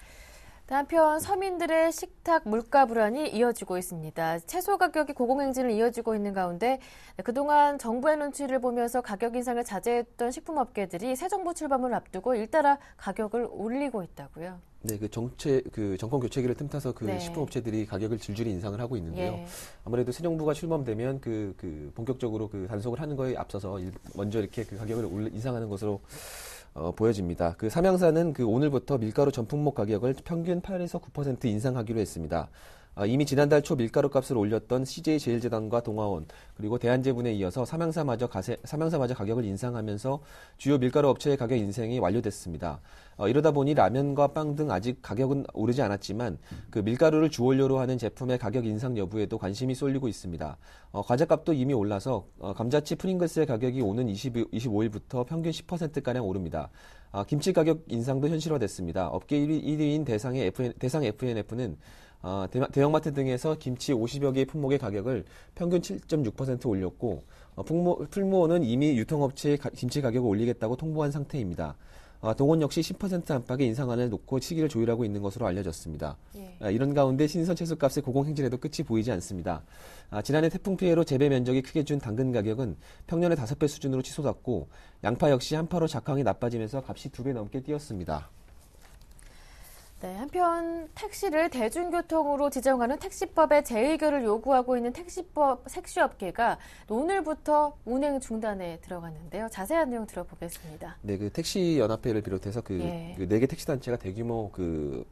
한편 서민들의 식탁 물가 불안이 이어지고 있습니다. 채소 가격이 고공행진을 이어지고 있는 가운데 그동안 정부의 눈치를 보면서 가격 인상을 자제했던 식품업계들이 새 정부 출범을 앞두고 일따라 가격을 올리고 있다고요. 네, 정권 교체기를 틈타서 네. 식품업체들이 가격을 줄줄이 인상을 하고 있는데요. 예. 아무래도 새 정부가 출범되면 본격적으로 단속을 하는 거에 앞서서 먼저 이렇게 가격을 인상하는 것으로 보여집니다. 삼양사는 오늘부터 밀가루 전 품목 가격을 평균 8에서 9% 인상하기로 했습니다. 이미 지난달 초 밀가루 값을 올렸던 CJ제일제당과 동아원, 그리고 대한제분에 이어서 삼양사마저 가격을 인상하면서 주요 밀가루 업체의 가격 인상이 완료됐습니다. 이러다 보니 라면과 빵 등 아직 가격은 오르지 않았지만 밀가루를 주원료로 하는 제품의 가격 인상 여부에도 관심이 쏠리고 있습니다. 과자값도 이미 올라서 감자칩 프링글스의 가격이 오는 25일부터 평균 10%가량 오릅니다. 김치 가격 인상도 현실화됐습니다. 업계 1위인 대상 FNF는 대형마트 등에서 김치 50여 개의 품목의 가격을 평균 7.6% 올렸고, 풀무원은 이미 유통업체의 김치 가격을 올리겠다고 통보한 상태입니다. 동원 역시 10% 안팎의 인상안을 놓고 시기를 조율하고 있는 것으로 알려졌습니다. 예. 이런 가운데 신선 채소값의 고공행진에도 끝이 보이지 않습니다. 지난해 태풍 피해로 재배 면적이 크게 준 당근 가격은 평년의 5배 수준으로 치솟았고, 양파 역시 한파로 작황이 나빠지면서 값이 2배 넘게 뛰었습니다. 네, 한편 택시를 대중교통으로 지정하는 택시법의 재의결을 요구하고 있는 택시업계가 오늘부터 운행 중단에 들어갔는데요. 자세한 내용 들어보겠습니다. 네, 택시연합회를 비롯해서 4개 택시단체가 대규모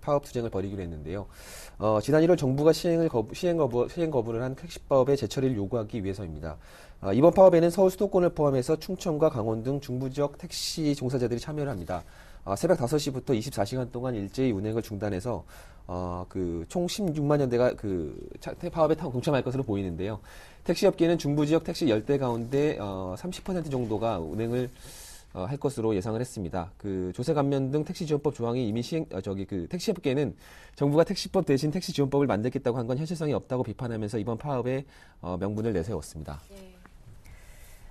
파업 투쟁을 벌이기로 했는데요. 지난 1월 정부가 시행 거부를 한 택시법의 재처리를 요구하기 위해서입니다. 이번 파업에는 서울 수도권을 포함해서 충청과 강원 등 중부 지역 택시 종사자들이 참여를 합니다. 새벽 5시부터 24시간 동안 일제히 운행을 중단해서 총 16만여 대가 파업에 동참할 것으로 보이는데요. 택시업계는 중부 지역 택시 10대 가운데 30% 정도가 운행을 할 것으로 예상을 했습니다. 조세 감면 등 택시 지원법 조항이 이미 택시업계는 정부가 택시법 대신 택시 지원법을 만들겠다고 한 건 현실성이 없다고 비판하면서 이번 파업에 명분을 내세웠습니다. 네.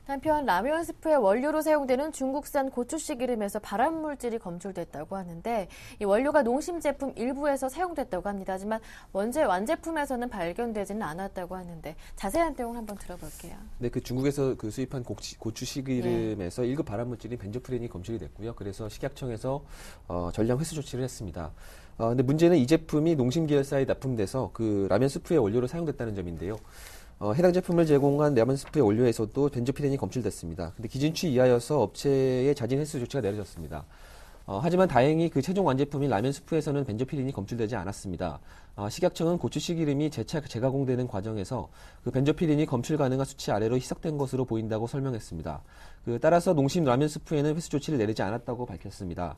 한편 라면 스프의 원료로 사용되는 중국산 고추씨 기름에서 발암 물질이 검출됐다고 하는데 이 원료가 농심 제품 일부에서 사용됐다고 합니다. 하지만 완제품에서는 발견되지는 않았다고 하는데 자세한 내용 한번 들어볼게요. 네, 중국에서 수입한 고추씨 기름에서 1급 발암 물질인 벤조프렌이 검출이 됐고요. 그래서 식약청에서 전량 회수 조치를 했습니다. 근데 문제는 이 제품이 농심 계열사에 납품돼서 라면 스프의 원료로 사용됐다는 점인데요. 해당 제품을 제공한 라면 스프의 원료에서도 벤조피렌이 검출됐습니다. 근데 기준치 이하여서 업체의 자진 회수 조치가 내려졌습니다. 하지만 다행히 최종 완제품인 라면 스프에서는 벤조피렌이 검출되지 않았습니다. 식약청은 고추씨 기름이 재차 재가공되는 과정에서 그 벤조피린이 검출 가능한 수치 아래로 희석된 것으로 보인다고 설명했습니다. 따라서 농심 라면 스프에는 회수 조치를 내리지 않았다고 밝혔습니다.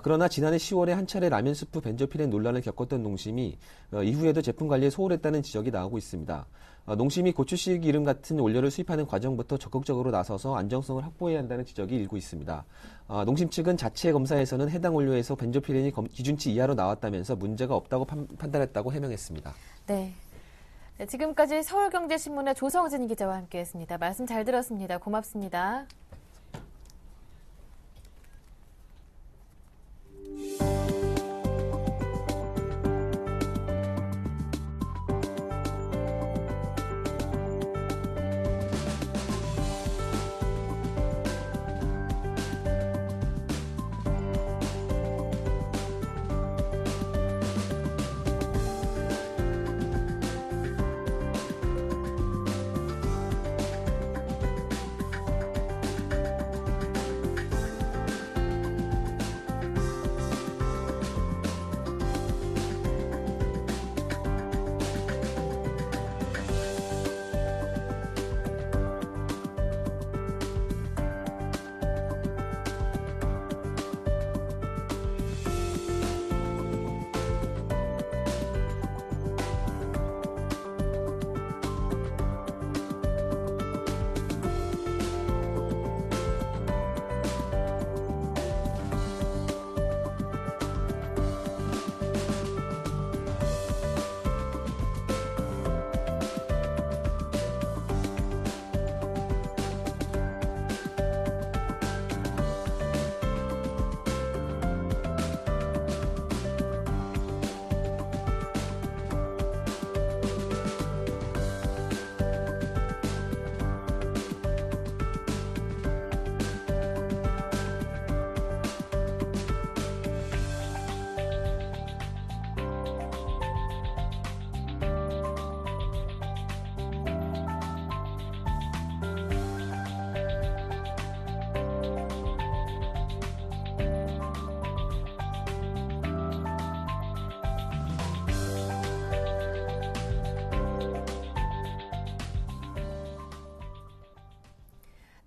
그러나 지난해 10월에 한 차례 라면 스프 벤조피린 논란을 겪었던 농심이 이후에도 제품 관리에 소홀했다는 지적이 나오고 있습니다. 농심이 고추씨 기름 같은 원료를 수입하는 과정부터 적극적으로 나서서 안정성을 확보해야 한다는 지적이 일고 있습니다. 농심 측은 자체 검사에서는 해당 원료에서 벤조피린이 기준치 이하로 나왔다면서 문제가 없다고 판단했다고 해명했습니다. 네. 네, 지금까지 서울경제신문의 조성진 기자와 함께했습니다. 말씀 잘 들었습니다. 고맙습니다.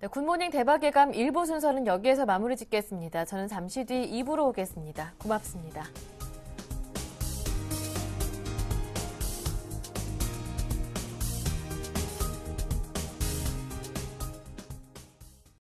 네, 굿모닝 대박예감 1부 순서는 여기에서 마무리 짓겠습니다. 저는 잠시 뒤 2부로 오겠습니다. 고맙습니다.